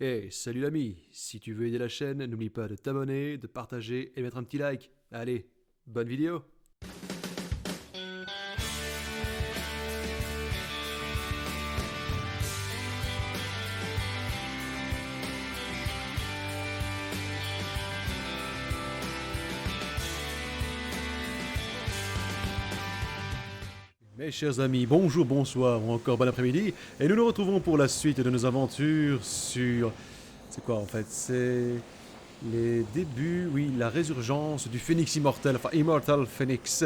Hey, salut l'ami, si tu veux aider la chaîne, n'oublie pas de t'abonner, de partager et mettre un petit like. Allez, bonne vidéo. Mes chers amis, bonjour, bonsoir ou encore bon après-midi, et nous nous retrouvons pour la suite de nos aventures sur... C'est quoi en fait? C'est les débuts, oui, la résurgence du Phénix immortel, enfin Immortal Phoenix,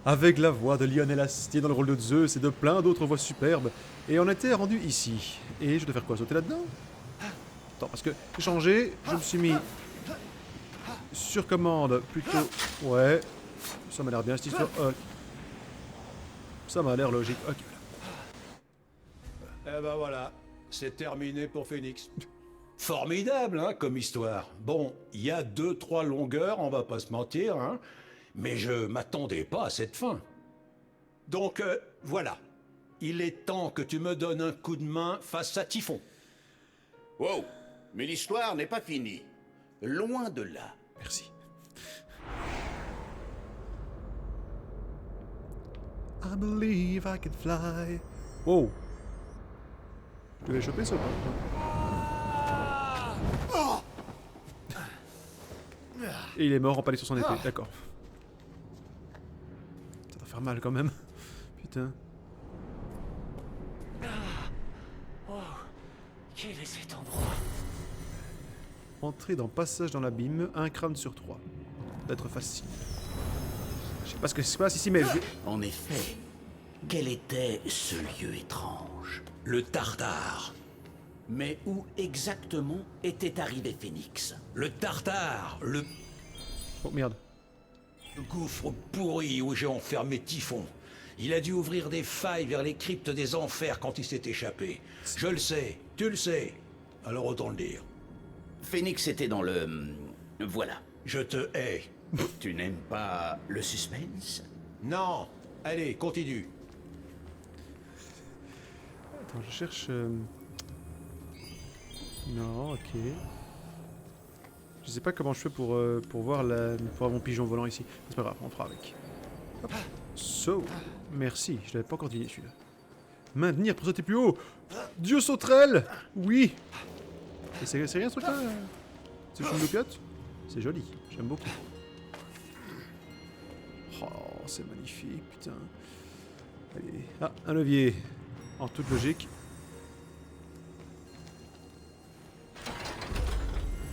avec la voix de Lionel Astier dans le rôle de Zeus et de plein d'autres voix superbes. Et on était rendu ici. Et je dois faire quoi? Sauter là-dedans? Attends, parce que j'ai changé, je me suis mis sur commande plutôt... Ouais, ça m'a l'air bien cette histoire. Ça m'a l'air logique. Ok. Eh ben voilà, c'est terminé pour Phoenix. Formidable, hein, comme histoire. Bon, il y a 2-3 longueurs, on va pas se mentir, hein, mais je m'attendais pas à cette fin. Donc, voilà. Il est temps que tu me donnes un coup de main face à Typhon. Wow, mais l'histoire n'est pas finie. Loin de là. Merci. I believe I can fly. Wow. Tu vas choper ça ou pas? Et il est mort en palais sur son épée, d'accord. Ça va faire mal quand même. Putain. Quel est cet endroit? Entrer dans passage dans l'abîme, un crâne sur 3. D'être facile. Je sais pas ce que se passe ici, mais... En effet, quel était ce lieu étrange? Le Tartare. Mais où exactement était arrivé Phoenix? Le Tartare, le Oh merde. gouffre pourri où j'ai enfermé Typhon. Il a dû ouvrir des failles vers les cryptes des enfers quand il s'est échappé. Je le sais, tu le sais. Alors autant le dire. Phoenix était dans le... Voilà. Je te hais. Tu n'aimes pas le suspense? Non. Allez, continue. Attends, je cherche... Non, ok. Je sais pas comment je fais pour voir pour avoir mon pigeon volant ici. C'est pas grave, on fera avec. Hop. So, merci, je l'avais pas encore deviné celui-là. Maintenir pour sauter plus haut. Dieu sauterelle. Oui. Et c'est rien ce truc-là? C'est une loupiote? C'est joli, j'aime beaucoup. Oh, c'est magnifique, putain. Allez. Ah, un levier. En toute logique.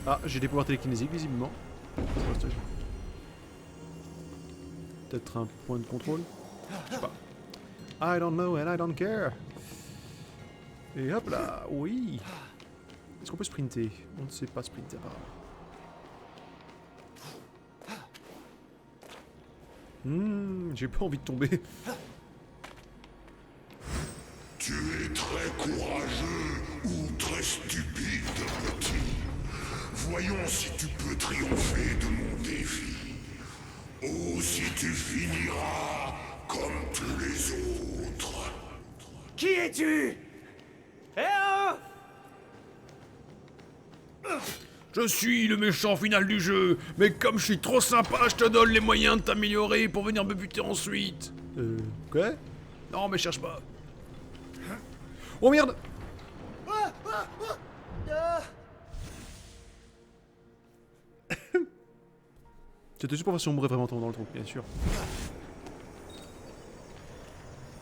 Ah, j'ai des pouvoirs télékinésiques, visiblement. Peut-être un point de contrôle? Je sais pas. I don't know and I don't care. Et hop là, oui. Est-ce qu'on peut sprinter? On ne sait pas sprinter apparemment. J'ai pas envie de tomber. Tu es très courageux ou très stupide, petit. Voyons si tu peux triompher de mon défi. Ou si tu finiras comme tous les autres. Qui es-tu? Eh oh! Je suis le méchant final du jeu, mais comme je suis trop sympa, je te donne les moyens de t'améliorer pour venir me buter ensuite. Quoi? Non, mais cherche pas. Oh merde! C'était juste pour voir si on mourrait vraiment dans le trou, bien sûr.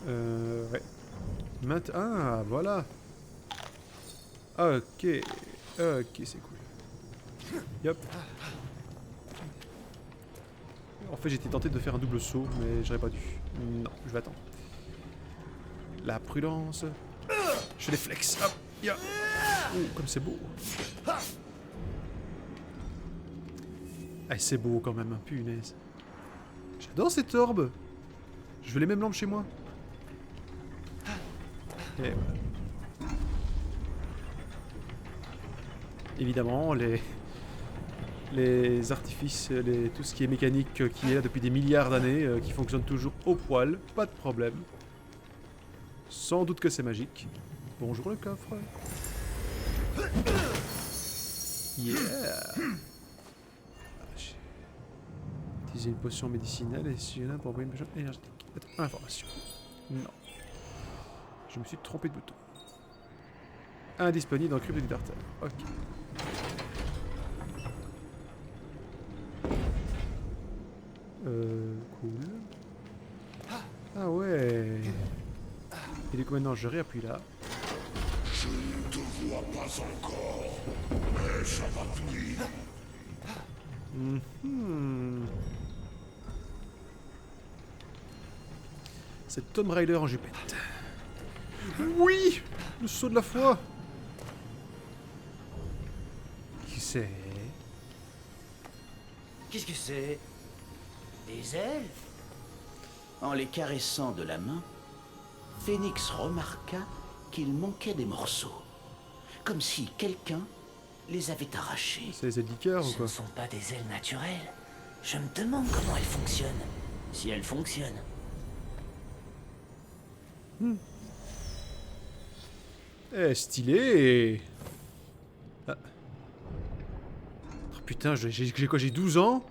Ouais. Ah, voilà. Ok. Ok, c'est cool. Yop. En fait, j'étais tenté de faire un double saut, mais j'aurais pas dû. Non, je vais attendre. La prudence. Je fais des flex. Hop, ya. Oh, comme c'est beau. Ah, c'est beau quand même, punaise. J'adore cette orbe. Je veux les mêmes lampes chez moi. Et voilà. Évidemment, les artifices, tout ce qui est mécanique qui est là depuis des milliards d'années, qui fonctionne toujours au poil, pas de problème. Sans doute que c'est magique. Bonjour le coffre. Yeah. Utiliser une potion médicinale et si y'en a pour envoyer une potion énergétique. Attends, information. Non. Je me suis trompé de bouton. Indisponible dans Crypte du Dartel. Ok. Cool. Ah ouais. Et du coup maintenant je réappuie là. Je ne te vois pas encore, mais ça va venir. C'est Tomb Raider en jupette. Oui. Le saut de la foi. Qui c'est? Qu'est-ce que c'est? Des ailes? En les caressant de la main, Phénix remarqua qu'il manquait des morceaux. Comme si quelqu'un les avait arrachés. C'est les ailes d'Icar ou Ce ne quoi? sont pas des ailes naturelles. Je me demande comment elles fonctionnent. Si elles fonctionnent. Eh, stylé. Ah. Oh, putain, j'ai quoi? J'ai 12 ans?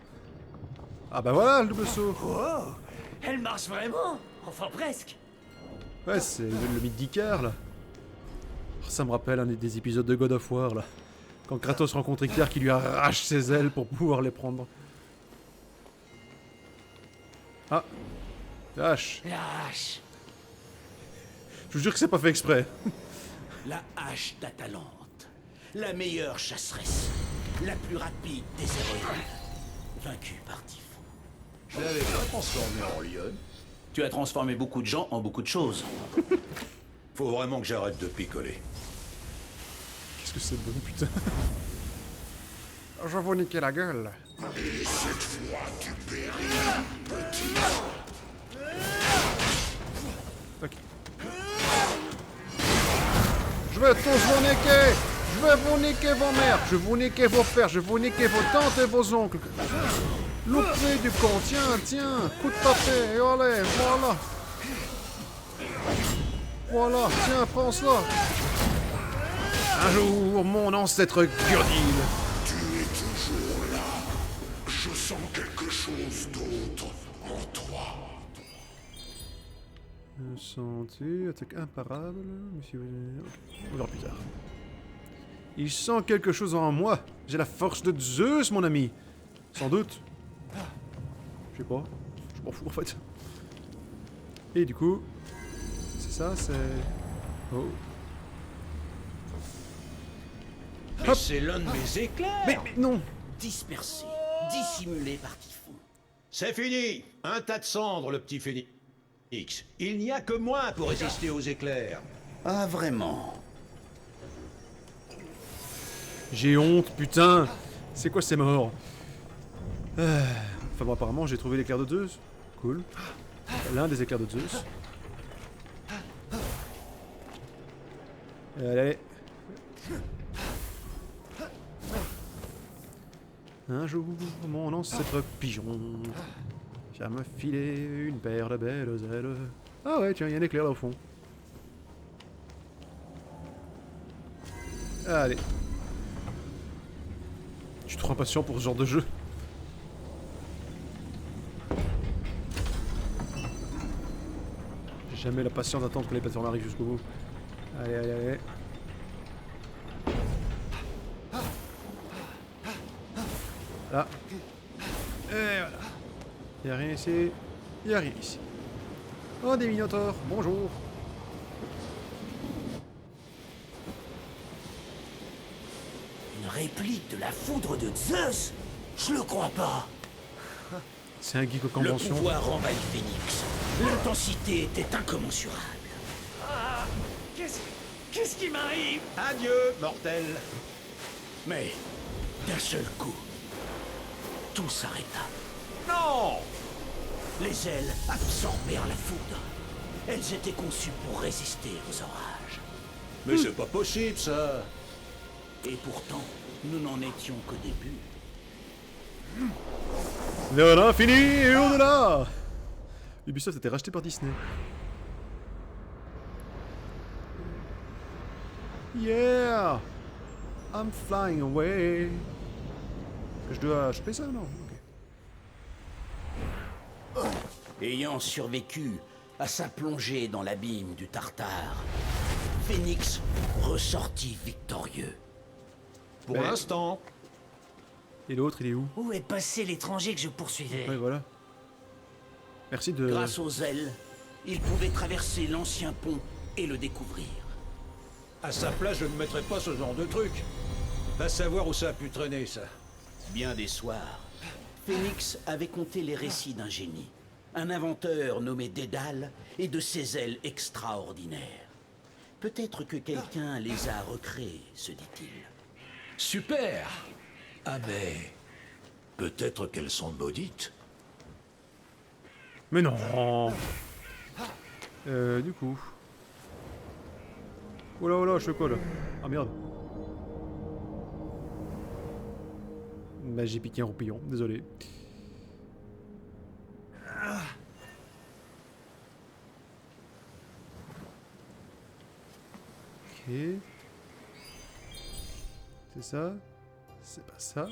Ah bah voilà, le double saut. Oh! Elle marche vraiment! Enfin presque! Ouais, c'est le mythe d'Icar, là. Oh, ça me rappelle un des épisodes de God of War, là. Quand Kratos rencontre Icar qui lui arrache ses ailes pour pouvoir les prendre. Ah. Hache. La hache! Je vous jure que c'est pas fait exprès. La hache d'Atalante, la meilleure chasseresse, la plus rapide des héroïnes, vaincue par Typhon. Je l'avais pas transformé en lionne. Tu as transformé beaucoup de gens en beaucoup de choses. Faut vraiment que j'arrête de picoler. Qu'est-ce que c'est bon, putain. Je vais vous niquer la gueule. Et cette fois, tu péris, petit. Ok. Je vais tous vous niquer. Je vais vous niquer vos mères. Je vais vous niquer vos pères. Je vais vous niquer vos tantes et vos oncles. Loupé du con. Tiens. Coup de papier. Et allez, voilà. Voilà. Tiens, prends cela. Un jour, mon ancêtre Gurdil. Tu es toujours là. Je sens quelque chose d'autre en toi. Santé, attaque imparable. Monsieur... Ok, on verra plus tard. Il sent quelque chose en moi. J'ai la force de Zeus, mon ami. Sans doute. Je sais pas. Je m'en fous en fait. Et du coup, c'est ça, c'est... Oh. Mais c'est l'un de mes éclairs. Mais non. Dispersé, dissimulé par Typhon. C'est fini. Un tas de cendres, le petit phénix. Il n'y a que moi pour résister aux éclairs. Ah, vraiment? J'ai honte, putain. C'est quoi ces morts? Enfin bon, apparemment, j'ai trouvé l'éclair de Zeus. Cool. L'un des éclairs de Zeus. Allez. Un jour, mon ancêtre pigeon vient me filer une paire de belles ailes. Ah ouais, tiens, il y a un éclair là au fond. Allez. Je suis trop impatient pour ce genre de jeu. J'ai jamais la patience d'attendre que les plateformes arrivent jusqu'au bout. Allez. Là. Et voilà. Y'a rien ici. Y'a rien ici. Oh, des minotaures. Bonjour. Une réplique de la foudre de Zeus? Je le crois pas! C'est un geek aux Le conventions. pouvoir envahit Phénix. L'intensité était incommensurable. Ah! Qu'est-ce qui m'arrive? Adieu, mortel. Mais, d'un seul coup, tout s'arrêta. Non. Les ailes absorbèrent la foudre. Elles étaient conçues pour résister aux orages. Mais c'est pas possible, ça. Et pourtant, nous n'en étions qu'au début. Vers l'infini et au-delà. Ubisoft était racheté par Disney. Yeah. I'm flying away. Je dois choper ça, non? Ok. Ayant survécu à sa plongée dans l'abîme du Tartare, Phénix ressortit victorieux. Pour Mais- l'instant. Et l'autre, il est où? Où est passé l'étranger que je poursuivais? Ouais, voilà. Merci de... Grâce aux ailes, il pouvait traverser l'ancien pont et le découvrir. À sa place, je ne mettrais pas ce genre de truc. Va savoir où ça a pu traîner, ça. Bien des soirs, Phénix avait conté les récits d'un génie, un inventeur nommé Dédale et de ses ailes extraordinaires. Peut-être que quelqu'un les a recréées, se dit-il. Super. Ah mais... Peut-être qu'elles sont maudites. Mais non. Du coup... Oh là, je fais quoi là? Ah merde. Bah j'ai piqué un roupillon, désolé. Ok. C'est ça? C'est pas ça?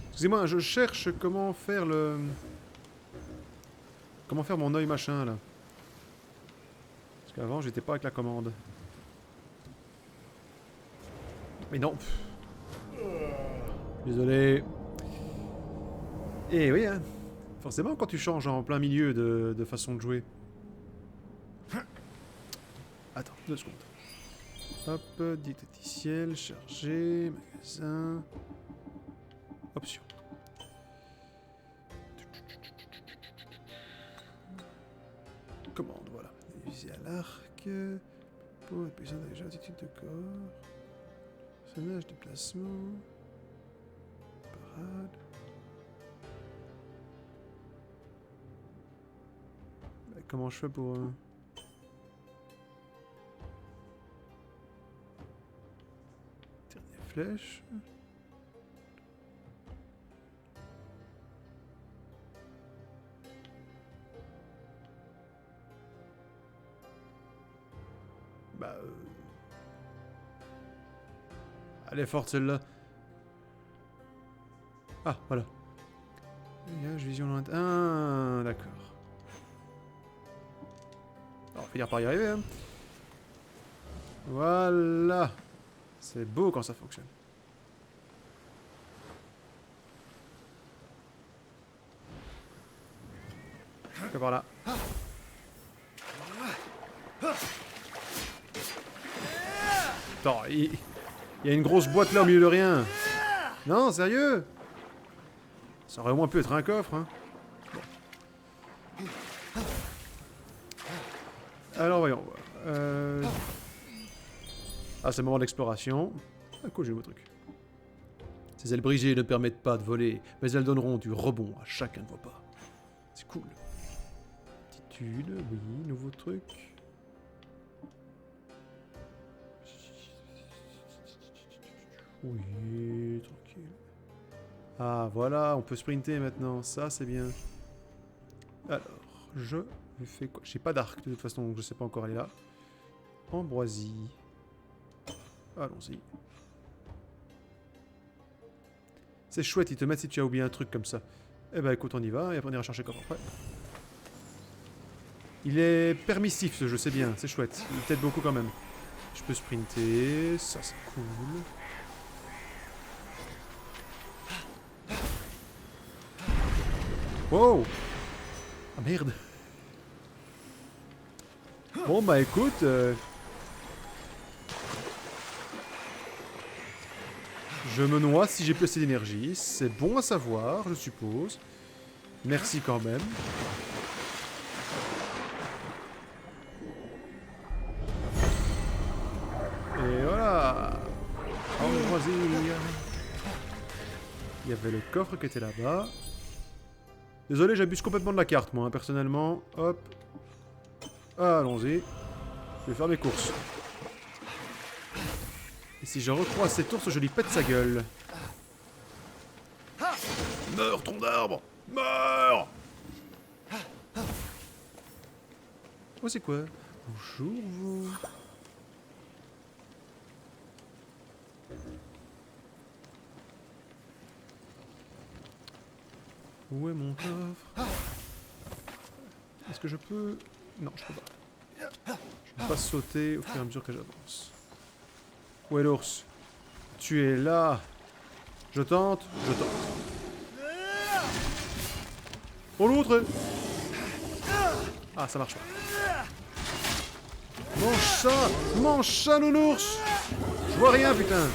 Excusez-moi, je cherche comment faire le... Comment faire mon œil machin là? Parce qu'avant j'étais pas avec la commande. Mais non. Désolé. Et oui, hein. Forcément quand tu changes en plein milieu de façon de jouer. Attends, 2 secondes. Hop, didacticiel, charger, magasin. Option. Commande, voilà. Viser à l'arc. Pour épuisant déjà attitude de corps. Personnage, déplacement. Parade. Bah, comment je fais pour... Dernière flèche. Bah... Elle est forte celle-là. Ah, voilà. Dégage, vision lointaine. Ah, d'accord. On va finir par y arriver, hein. Voilà. C'est beau quand ça fonctionne. Que par là. Attends, il y a une grosse boîte là au milieu de rien. Non, sérieux? Ça aurait au moins pu être un coffre, hein. Bon. Alors voyons voir. Ah, c'est le moment d'exploration. Ah cool, j'ai le truc. Ces ailes brisées ne permettent pas de voler, mais elles donneront du rebond à chacun de vos pas. C'est cool. Attitude, oui, nouveau truc. Oui, tranquille. Ah, voilà, on peut sprinter maintenant. Ça, c'est bien. Alors, je fais quoi? J'ai pas d'arc, de toute façon, donc je sais pas encore aller là. Ambroisie. Allons-y. C'est chouette, ils te mettent si tu as oublié un truc comme ça. Eh ben, écoute, on y va, et après on ira chercher comme après. Il est permissif, ce jeu, c'est bien, c'est chouette. Il t'aide beaucoup quand même. Je peux sprinter, ça c'est cool. Wow! Ah merde! Bon bah écoute... Je me noie si j'ai plus assez d'énergie. C'est bon à savoir, je suppose. Merci quand même. Et voilà! Ambroisie. Il y avait le coffre qui était là-bas. Désolé, j'abuse complètement de la carte, moi, hein, personnellement. Hop. Allons-y. Je vais faire mes courses. Et si je recroise cet ours, je lui pète sa gueule. Meurs, tronc d'arbre! Meurs! Oh, c'est quoi? Bonjour, vous. Où est mon coffre? Est-ce que je peux... Non, je peux pas. Je peux pas sauter au fur et à mesure que j'avance. Où est l'ours? Tu es là. Je tente, je tente. Oh l'autre! Ah, ça marche pas. Mange ça, nounours! Je vois rien, putain.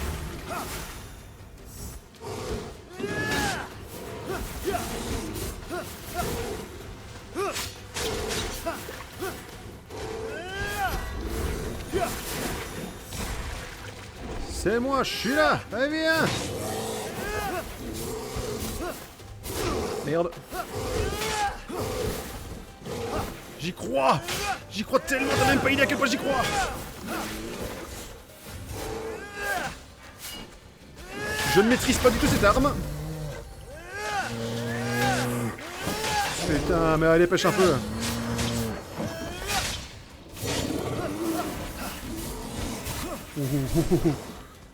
C'est moi, je suis là. Allez, viens. Merde. J'y crois. J'y crois tellement, t'as même pas idée à quel point j'y crois. Je ne maîtrise pas du tout cette arme. Putain, mais allez, pêche un peu.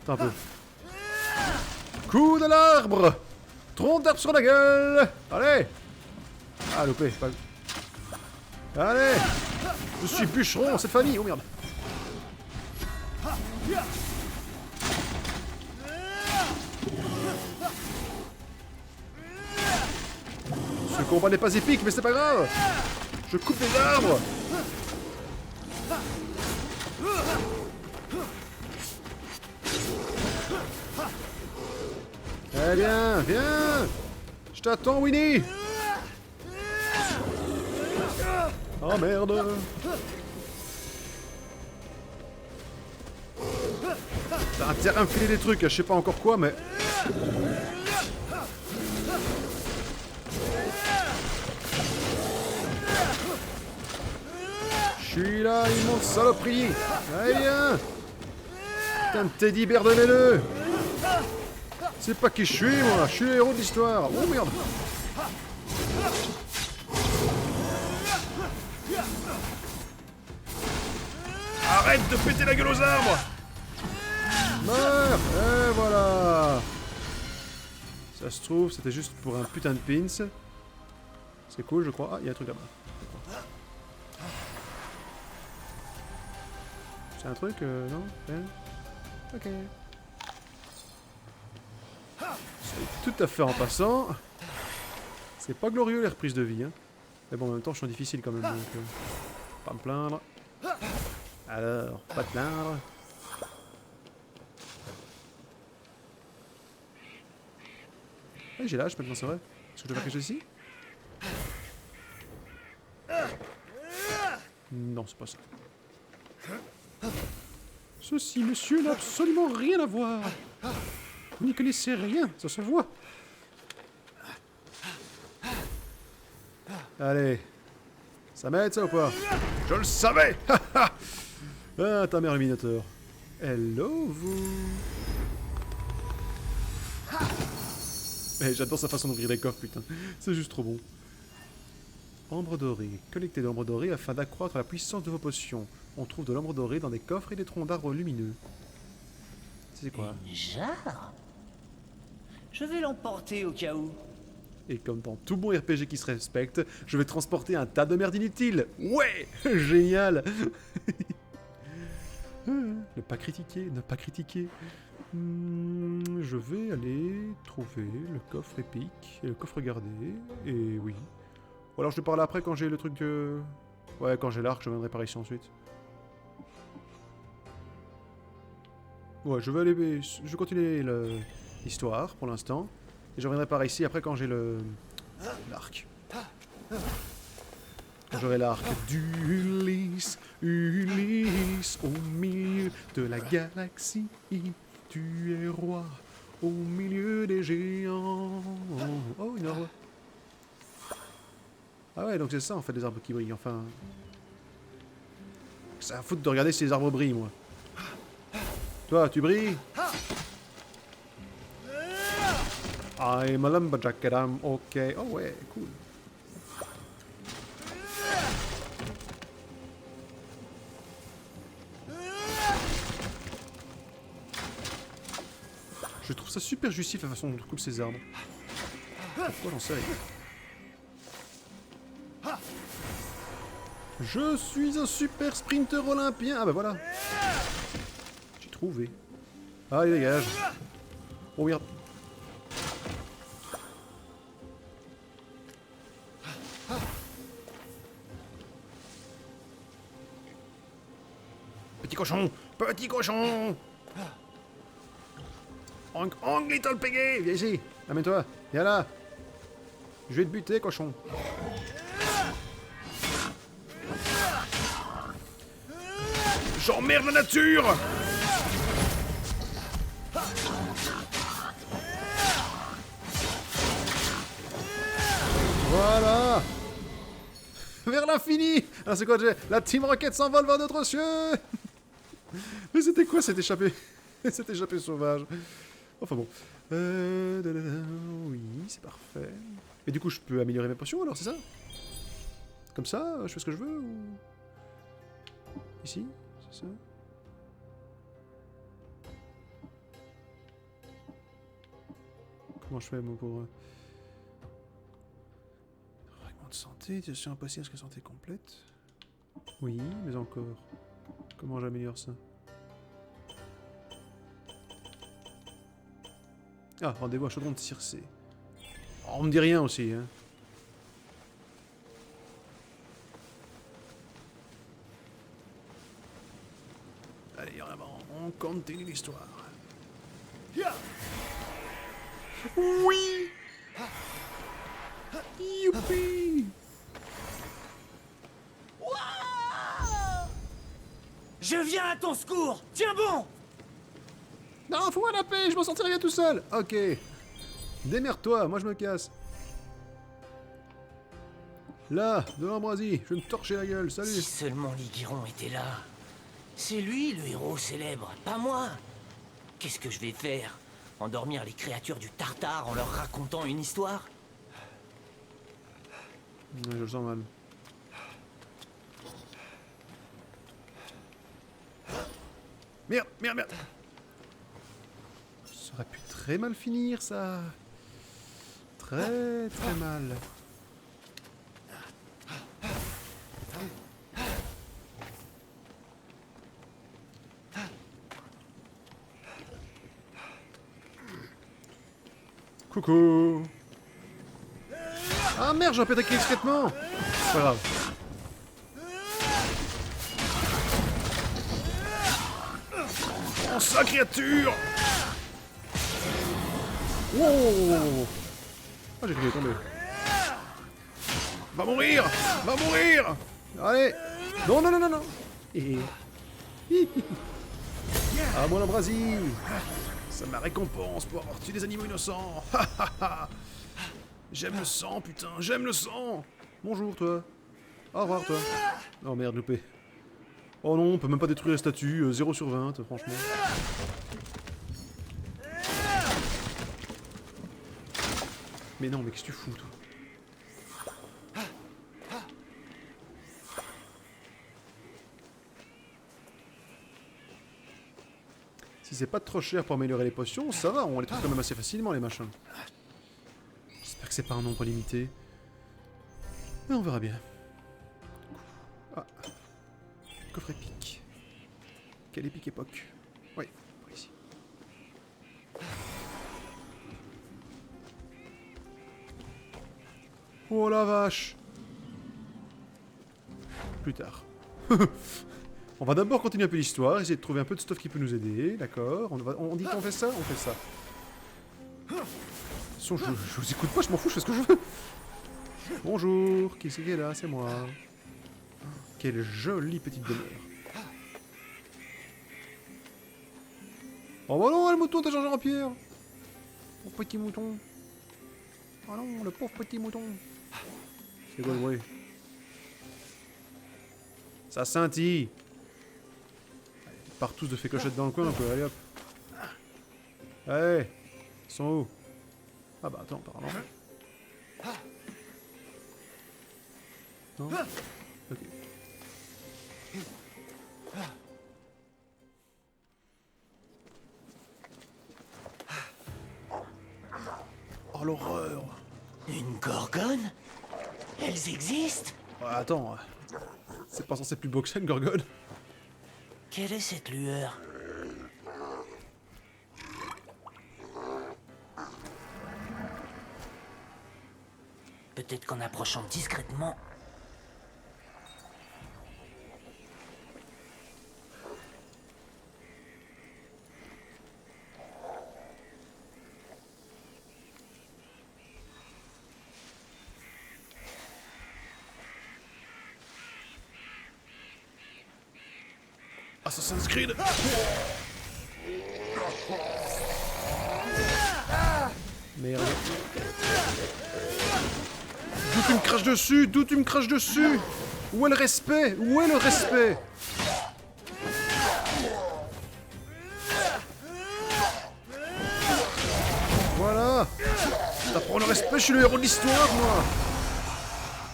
Attends un peu. Coup de l'arbre. Tronc d'arbre sur la gueule. Allez. Ah, loupé. Pas... Allez. Je suis bûcheron, cette famille. Oh merde. Ce combat n'est pas épique, mais c'est pas grave. Je coupe des arbres. Eh bien, viens. Je t'attends, Winnie. Oh merde. T'as intérêt à me filer des trucs, je sais pas encore quoi, mais... Je suis là, immonde saloperie. Allez, viens. Putain de teddy bear de laineux. C'est pas qui je suis, moi. Je suis le héros de l'histoire. Oh merde. Arrête de péter la gueule aux arbres. Meurs. Et voilà. Ça se trouve, c'était juste pour un putain de pins. C'est cool, je crois. Ah, il y a un truc là-bas. C'est un truc, non? Ok. C'est tout à fait en passant. C'est pas glorieux les reprises de vie, hein. Mais bon, en même temps, je suis difficile quand même, donc... pas me plaindre. Alors, pas te plaindre. Ah, j'ai l'âge maintenant, c'est vrai. Est-ce que je dois faire quelque chose ici? Non, c'est pas ça. Ceci, monsieur, n'a absolument rien à voir. Vous n'y connaissez rien, ça se voit. Allez. Ça m'aide, ça, ou pas? Je le savais. Ah, ta mère éliminateur. Hello, vous. Eh, j'adore sa façon d'ouvrir les coffres, putain. C'est juste trop bon. Ambre dorée. Collectez de l'ambre dorée afin d'accroître la puissance de vos potions. On trouve de l'ambre dorée dans des coffres et des troncs d'arbres lumineux. C'est quoi? Une jarre? Je vais l'emporter au cas où. Et comme dans tout bon RPG qui se respecte, je vais transporter un tas de merde inutile. Ouais. Génial. Ne pas critiquer, ne pas critiquer. Je vais aller trouver le coffre épique et le coffre gardé. Et oui. Ou alors je te parle après quand j'ai le truc de... Ouais, quand j'ai l'arc, je viendrai par ici ensuite. Ouais, je vais aller... Je vais continuer l'histoire pour l'instant. Et je reviendrai par ici après quand j'ai l'arc. Quand j'aurai l'arc d'Ulysse, Ulysse, au milieu de la galaxie. Tu es roi, au milieu des géants. Oh, une arbre. Ah ouais, donc c'est ça en fait, des arbres qui brillent, enfin... Ça a foutre de regarder si les arbres brillent, moi. Toi, tu brilles? I'm a lumberjack and I'm okay. Oh ouais, cool. Je trouve ça super justif la façon dont on coupe ces arbres. Pourquoi j'en sais rien. Je suis un super sprinter olympien. Ah bah voilà. J'ai trouvé. Allez, dégage. Oh, regarde. Petit cochon. Petit cochon. Honk, honk, little piggy. Viens ici. Amène-toi. Viens là. Je vais te buter, cochon. J'emmerde la nature. Voilà. Vers l'infini. Ah, c'est quoi, la Team Rocket s'envole vers d'autres cieux. Mais c'était quoi cette échappée? Cette échappée sauvage. Enfin bon. Oui, c'est parfait. Et du coup, je peux améliorer mes potions alors, c'est ça? Comme ça, je fais ce que je veux ou... Ici, c'est ça? Comment je fais moi pour... Règlement de santé, gestion impossible, est-ce que santé complète? Oui, mais encore. Comment j'améliore ça? Ah, rendez-vous à Chaudron de Circé. Oh, on me dit rien aussi, hein. Allez, en avant, on continue l'histoire. Oui! Youpi! Je viens à ton secours. Tiens bon. Non, fous-moi la paix, je m'en sortirai bien tout seul. Ok. Démerde-toi, moi je me casse. Là, de l'Ambroisie, je vais me torcher la gueule, salut. Si seulement Liguiron était là. C'est lui le héros célèbre, pas moi. Qu'est-ce que je vais faire? Endormir les créatures du Tartare en leur racontant une histoire? Ouais, je le sens mal. Merde, merde, merde. Ça aurait pu très mal finir, ça. Très, très mal. Coucou. Ah merde, j'aurais pu attaquer discrètement. C'est pas grave. Oh, sa créature. Wow. Ah, j'ai cru tomber. Va mourir. Va mourir. Allez. Non, non, non, non, non. Ah, moi l'Ambroisie. Ça ma récompense pour avoir tué des animaux innocents. J'aime le sang, putain, j'aime le sang. Bonjour, toi. Au revoir, toi. Oh merde, loupé. Oh non, on peut même pas détruire les statues. 0 sur 20, franchement. Mais non, mais qu'est-ce que tu fous, toi? Si c'est pas trop cher pour améliorer les potions, ça va, on les trouve quand même assez facilement, les machins. J'espère que c'est pas un nombre limité. Mais on verra bien. Ah. Coffre épique. Quelle épique époque. Oui, par ici. Oh la vache. Plus tard. On va d'abord continuer un peu l'histoire, essayer de trouver un peu de stuff qui peut nous aider, d'accord? On dit qu'on fait ça? On fait ça. Je vous écoute pas, je m'en fous, je fais ce que je veux. Bonjour, qui c'est qui est là? C'est moi. Quelle jolie petite demeure. Oh bah non, le mouton t'a changé en pierre. Pauvre petit mouton. Oh non, le pauvre petit mouton. C'est quoi le bruit? Ça scintille. Ils partent tous de fait clochette dans le coin, donc allez hop. Allez, ils sont où? Ah bah attends, pardon. Non? Ok. Oh l'horreur! Une gorgone? Elles existent? Attends. C'est pas censé être plus beau que ça, une gorgone. Quelle est cette lueur? Peut-être qu'en approchant discrètement... Assassin's Creed. Merde. D'où tu me craches dessus? D'où tu me craches dessus? Où est le respect? Où est le respect? Voilà. T'apprends le respect, je suis le héros de l'histoire, moi.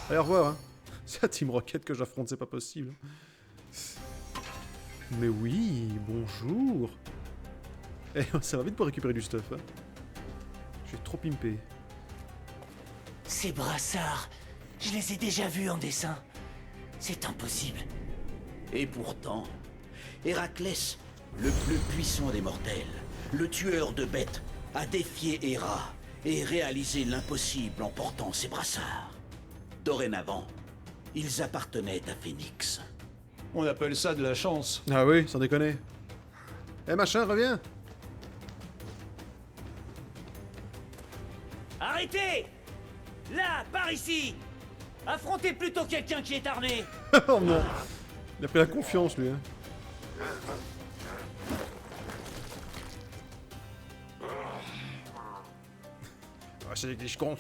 Allez, au revoir, hein. C'est la Team Rocket que j'affronte, c'est pas possible. Mais oui, bonjour. Eh, ça va vite pour récupérer du stuff, hein. Je suis trop pimpé. Ces brassards, je les ai déjà vus en dessin. C'est impossible. Et pourtant, Héraclès, le plus puissant des mortels, le tueur de bêtes, a défié Héra et réalisé l'impossible en portant ses brassards. Dorénavant, ils appartenaient à Phénix. On appelle ça de la chance. Ah oui, sans déconner. Eh machin, reviens. Arrêtez! Là, par ici! Affrontez plutôt quelqu'un qui est armé! Oh non. Il a pris la confiance, lui, hein. Ah, c'est des glitchcons.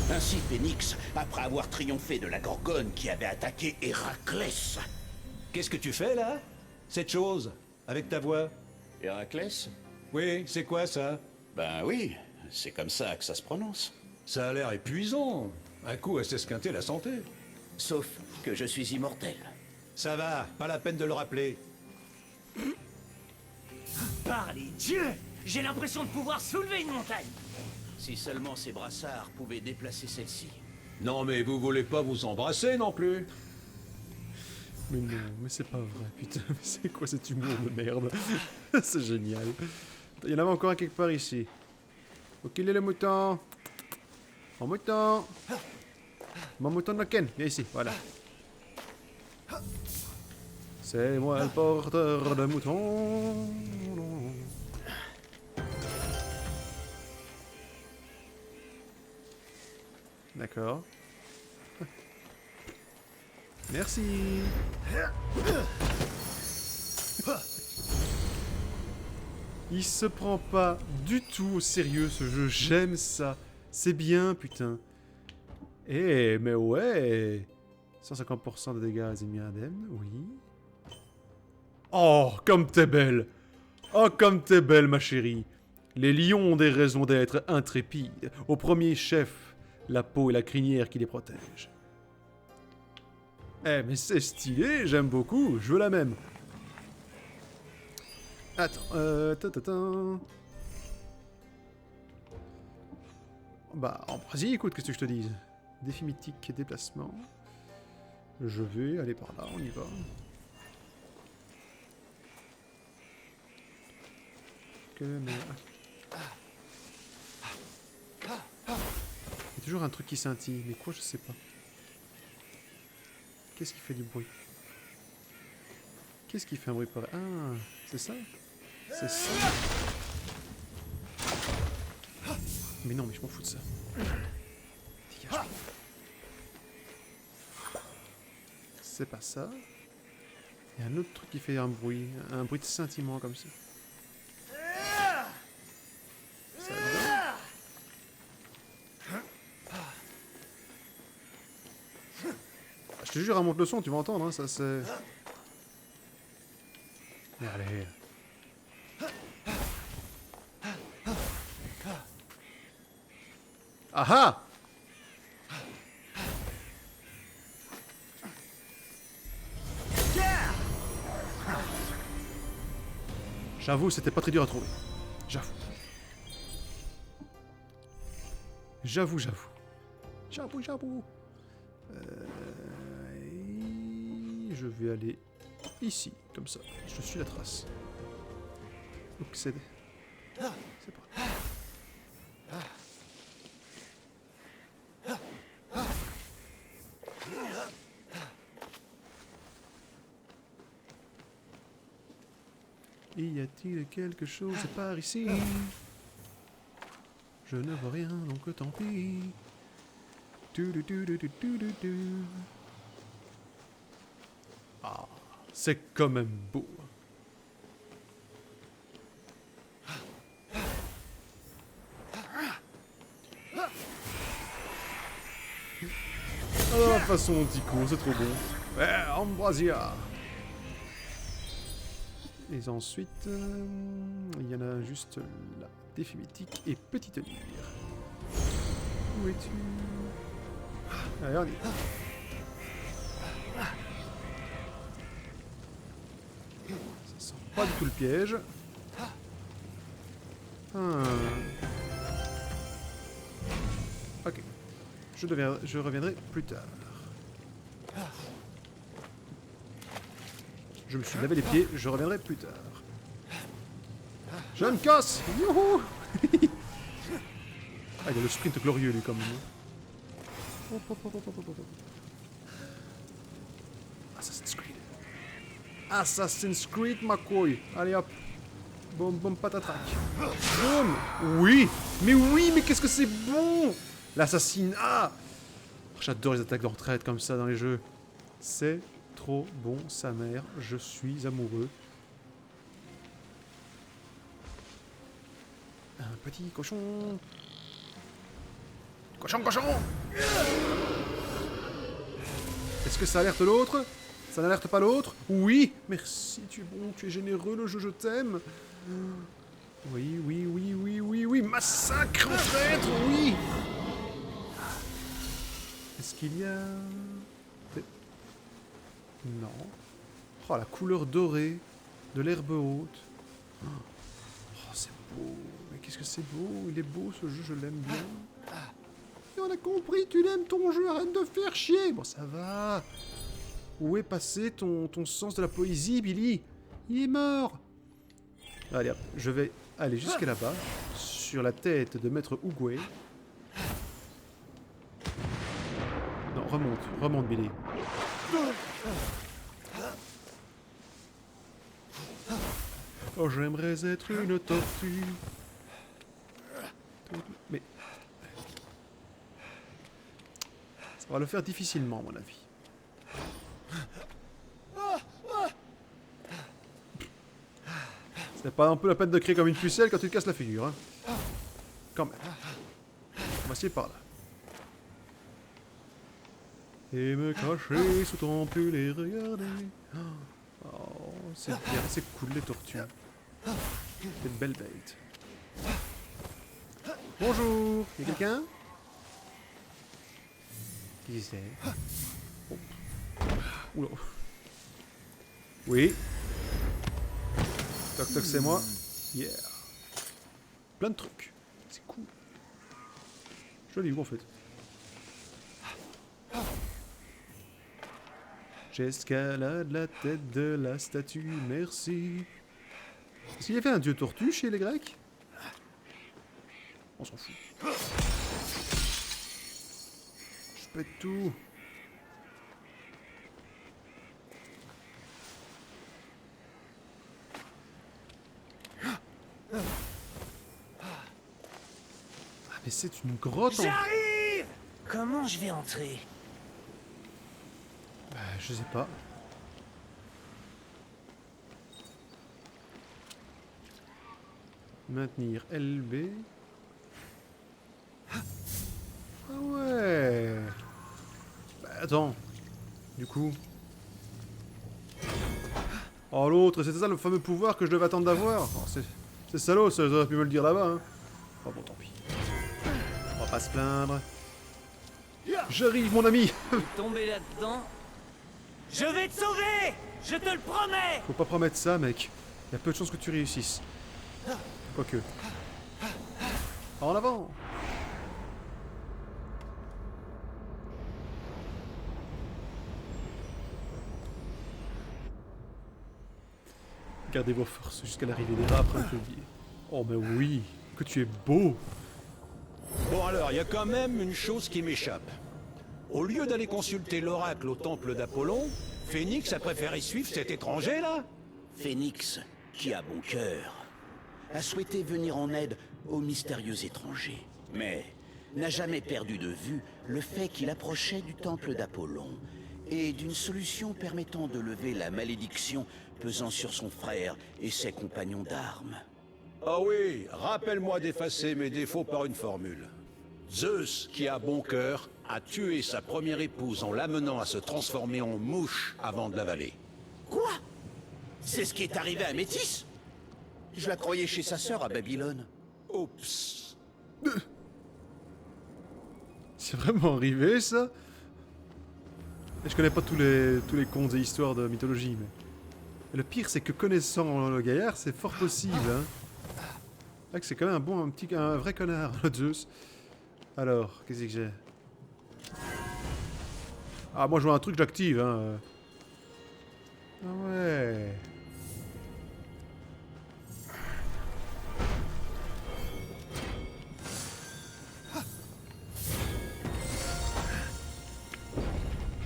Ainsi Phénix, après avoir triomphé de la Gorgone qui avait attaqué Héraclès. Qu'est-ce que tu fais là? Cette chose, avec ta voix? Héraclès? Oui, c'est quoi ça? Ben oui, c'est comme ça que ça se prononce. Ça a l'air épuisant. Un coup à s'esquinter la santé. Sauf que je suis immortel. Ça va, pas la peine de le rappeler. Par les dieux! J'ai l'impression de pouvoir soulever une montagne! Si seulement ces brassards pouvaient déplacer celle-ci. Non mais vous voulez pas vous embrasser non plus? Mais non, mais c'est pas vrai, putain. Mais c'est quoi cet humour de merde? C'est génial. Il y en avait encore un quelque part ici. Ok, il est le mouton. Mon mouton. Mon mouton de Ken, viens ici, voilà. C'est moi le porteur de mouton. D'accord. Merci. Il se prend pas du tout au sérieux ce jeu, j'aime ça. C'est bien, putain. Eh, mais ouais. 150% de dégâts aux ennemis indemnes, oui. Oh, comme t'es belle. Oh, comme t'es belle, ma chérie. Les lions ont des raisons d'être intrépides. Au premier chef, la peau et la crinière qui les protègent. Eh, mais c'est stylé, j'aime beaucoup, je veux la même. Attends, Bah, vas-y, écoute, qu'est-ce que je te dis? Défi mythique, déplacement. Je vais aller par là, on y va. Que merde. Il y a toujours un truc qui scintille, mais quoi, je sais pas. Qu'est-ce qui fait du bruit? Qu'est-ce qui fait un bruit pareil? Ah, c'est ça? C'est ça? Mais non, mais je m'en fous de ça. Dégage. C'est pas ça. Il y a un autre truc qui fait un bruit de scintillement comme ça. Ça va. Je te jure, remonte le son, tu vas entendre, hein, ça c'est... Allez. Ah ah! J'avoue, c'était pas très dur à trouver. J'avoue. J'avoue. J'avoue. Et je vais aller ici, comme ça. Je suis la trace. Donc c'est pas. Y a-t-il quelque chose par ici? Je ne vois rien, donc tant pis. Ah, c'est quand même beau. Alors, la façon Tico, c'est trop bon. Ouais, Ambrosia. Et ensuite, il y en a juste là. Défi mythique et petite lyre. Où es-tu? Allez, on y va. Ça sent pas du tout le piège. Ok. Je reviendrai plus tard. Je me suis lavé les pieds, je reviendrai plus tard. Je me casse! Youhou! Ah, il y a le sprint glorieux, lui, comme moi. Assassin's Creed. Assassin's Creed, ma couille. Allez, hop. Boum, boum, patatrac. Boum! Oui! Mais qu'est-ce que c'est bon! L'assassinat! J'adore les attaques de retraite comme ça dans les jeux. C'est trop bon, sa mère. Je suis amoureux. Un petit cochon. Cochon! Est-ce que ça alerte l'autre? Ça n'alerte pas l'autre? Oui! Merci, tu es bon, tu es généreux, le jeu, je t'aime. Oui. Massacre, traître, oui! Est-ce qu'il y a... Non. Oh, la couleur dorée de l'herbe haute. Oh, c'est beau. Mais qu'est-ce que c'est beau. Il est beau, ce jeu, je l'aime bien. Et on a compris, tu l'aimes ton jeu, arrête de faire chier. Bon, ça va. Où est passé ton sens de la poésie, Billy? Il est mort. Allez, hop, je vais aller jusqu'à là-bas, sur la tête de Maître Oogway. Non, remonte, Billy. Oh, j'aimerais être une tortue. Mais... ça va le faire difficilement, à mon avis. C'est pas un peu la peine de crier comme une pucelle quand tu te casses la figure, hein. Quand même. On va essayer par là. Et me cacher sous ton pull et regarder. Oh, c'est bien, c'est cool les tortues. C'est une belle bête. Bonjour, y'a quelqu'un? Qui c'est? Oh. Oula. Oui. Toc toc, c'est moi. Yeah. Plein de trucs. C'est cool. Joli où en fait. J'escalade la tête de la statue, merci. Est-ce qu'il y avait un dieu tortue chez les Grecs? On s'en fout. Je pète tout. Ah mais c'est une grotte en... J'arrive! Comment je vais entrer? Bah, je sais pas. Maintenir LB. Ah ouais. Bah, attends. Du coup. Oh l'autre, c'était ça le fameux pouvoir que je devais attendre d'avoir. Oh, c'est salaud, ça aurait pu me le dire là-bas. Hein. Oh bon, tant pis. On va pas se plaindre. J'arrive, mon ami. Tomber là-dedans. Je vais te sauver! Je te le promets! Faut pas promettre ça, mec. Il y a peu de chances que tu réussisses. Quoique. En avant! Gardez vos forces jusqu'à l'arrivée des rats après le clavier. Oh mais oui, que tu es beau. Bon alors, il y a quand même une chose qui m'échappe. Au lieu d'aller consulter l'oracle au temple d'Apollon, Phénix a préféré suivre cet étranger là? Phénix, qui a bon cœur, a souhaité venir en aide au mystérieux étranger, mais n'a jamais perdu de vue le fait qu'il approchait du temple d'Apollon et d'une solution permettant de lever la malédiction pesant sur son frère et ses compagnons d'armes. Ah oui, rappelle-moi d'effacer mes défauts par une formule. Zeus, qui a bon cœur, a tué sa première épouse en l'amenant à se transformer en mouche avant de l'avaler. Quoi? C'est ce qui est arrivé à Métis? Je la croyais chez sa sœur à Babylone. Oups. C'est vraiment arrivé ça? Et je connais pas tous les contes et histoires de mythologie, mais... Et le pire c'est que connaissant le gaillard, c'est fort possible, hein. Ah, que c'est quand même un vrai connard, le Zeus. Alors, qu'est-ce que j'ai? Ah, moi je vois un truc, j'active, hein. Ah ouais.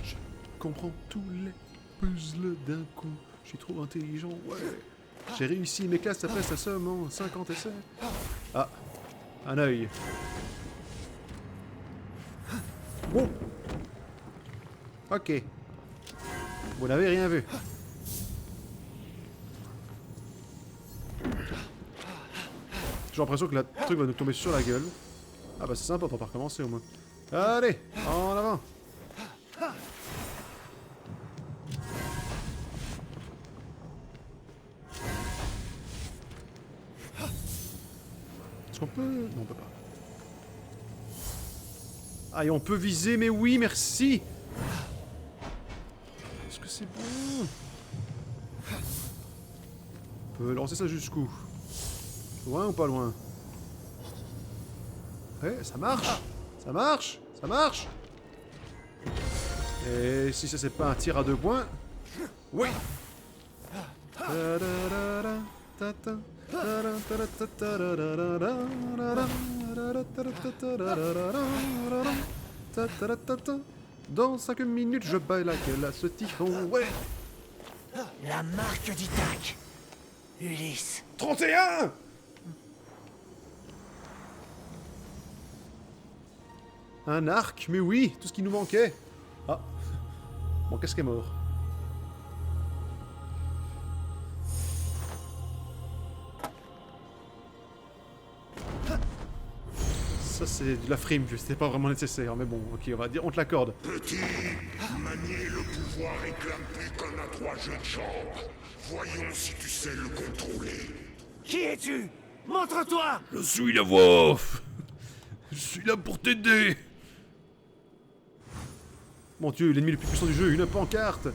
Je comprends tous les puzzles d'un coup. Je suis trop intelligent, ouais. J'ai réussi mes classes après ça seulement 50 essais. Ah, un œil. Bon. Ok. Vous n'avez rien vu. J'ai l'impression que le truc va nous tomber sur la gueule. Ah bah c'est sympa, on va recommencer au moins. Allez, en avant. Est-ce qu'on peut... Non, on peut pas. Ah, et on peut viser, mais oui, merci. Est-ce que c'est bon? On peut lancer ça jusqu'où? Loin ou pas loin? Ouais, ça marche. Ça marche. Ça marche. Et si ça c'est pas un tir à 2 points? Oui. Dans 5 minutes, je baille la gueule à ce typhon. Ouais. La marque d'Ithaque. Ulysse. 31. Un arc, mais oui, tout ce qui nous manquait. Ah, mon casque est mort. Ça c'est de la frime, c'était pas vraiment nécessaire, mais bon, ok, on va dire, on te l'accorde. Petit, manier le pouvoir réclame plus qu'un à 3 jeux de jambes. Voyons si tu sais le contrôler. Qui es-tu? Montre-toi! Je suis la voix off. Je suis là pour t'aider. Mon dieu, l'ennemi le plus puissant du jeu, une pancarte.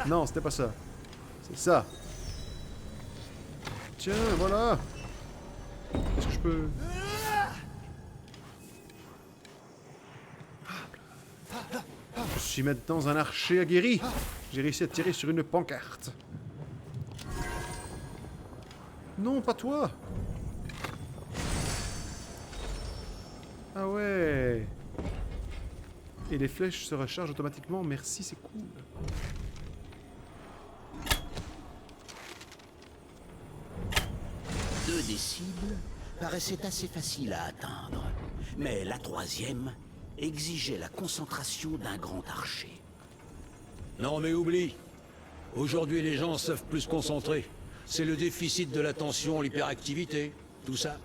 Non, c'était pas ça. C'est ça. Tiens, voilà. Est-ce que je peux... Je suis maintenant un archer aguerri. J'ai réussi à tirer sur une pancarte. Non, pas toi. Ah ouais. Et les flèches se rechargent automatiquement. Merci, c'est cool. Deux des cibles paraissaient assez faciles à atteindre, mais la troisième exigeait la concentration d'un grand archer. Non mais oublie. Aujourd'hui les gens savent plus se concentrer. C'est le déficit de l'attention, l'hyperactivité, tout ça.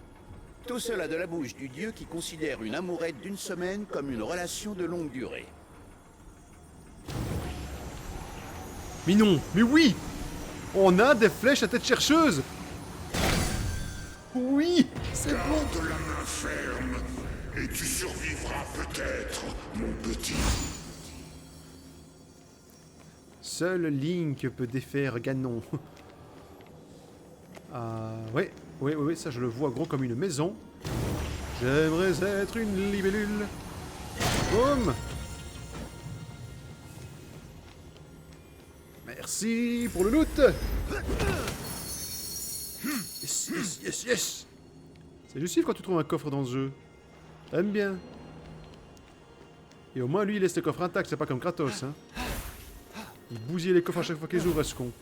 Tout cela de la bouche du dieu qui considère une amourette d'une semaine comme une relation de longue durée. Mais non, mais oui. On a des flèches à tête chercheuse. Oui, c'est bon. Garde la main ferme, et tu survivras peut-être, mon petit. Seul Link peut défaire Ganon. Ah, oui, ça je le vois gros comme une maison. J'aimerais être une libellule. Boum. Merci pour le loot. Yes, yes, yes, yes. C'est jouissif quand tu trouves un coffre dans ce jeu. J'aime bien. Et au moins lui il laisse le coffre intact, c'est pas comme Kratos hein. Il bousille les coffres à chaque fois qu'ils ouvrent, ce con.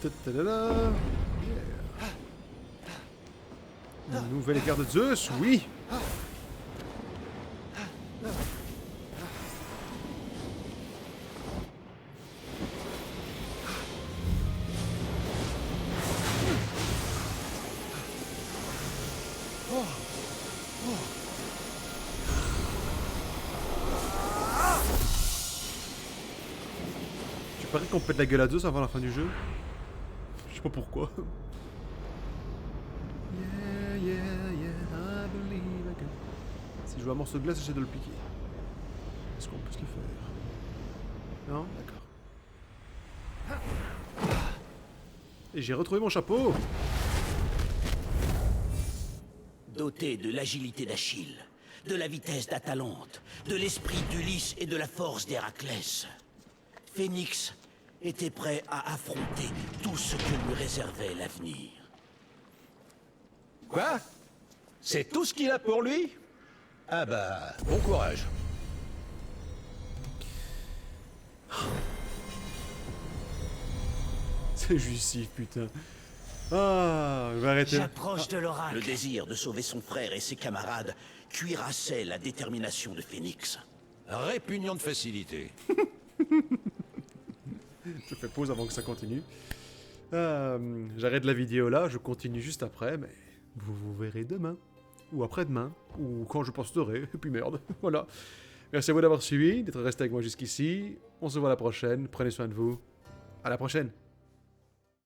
Ta-ta-da-da. Yeah. Une nouvelle écart de Zeus, oui. Tu paries qu'on pète la gueule à Zeus avant la fin du jeu? Je sais pas pourquoi. Yeah, yeah, yeah, I believe I can. Si je vois un morceau de glace, j'essaie de le piquer. Est-ce qu'on peut se le faire? Non? D'accord. Et j'ai retrouvé mon chapeau! Doté de l'agilité d'Achille, de la vitesse d'Atalante, de l'esprit d'Ulysse et de la force d'Héraclès, Phénix était prêt à affronter tout ce que lui réservait l'avenir. Quoi? C'est tout ce qu'il a pour lui? Ah bah, bon courage. C'est jouissif, putain. Ah, je vais arrêter. J'approche de l'oracle. Le désir de sauver son frère et ses camarades cuirassait la détermination de Phénix. Répugnant de facilité. Je fais pause avant que ça continue. J'arrête la vidéo là, je continue juste après, mais vous verrez demain. Ou après-demain, ou quand je posterai, et puis merde, voilà. Merci à vous d'avoir suivi, d'être resté avec moi jusqu'ici. On se voit à la prochaine, prenez soin de vous. À la prochaine.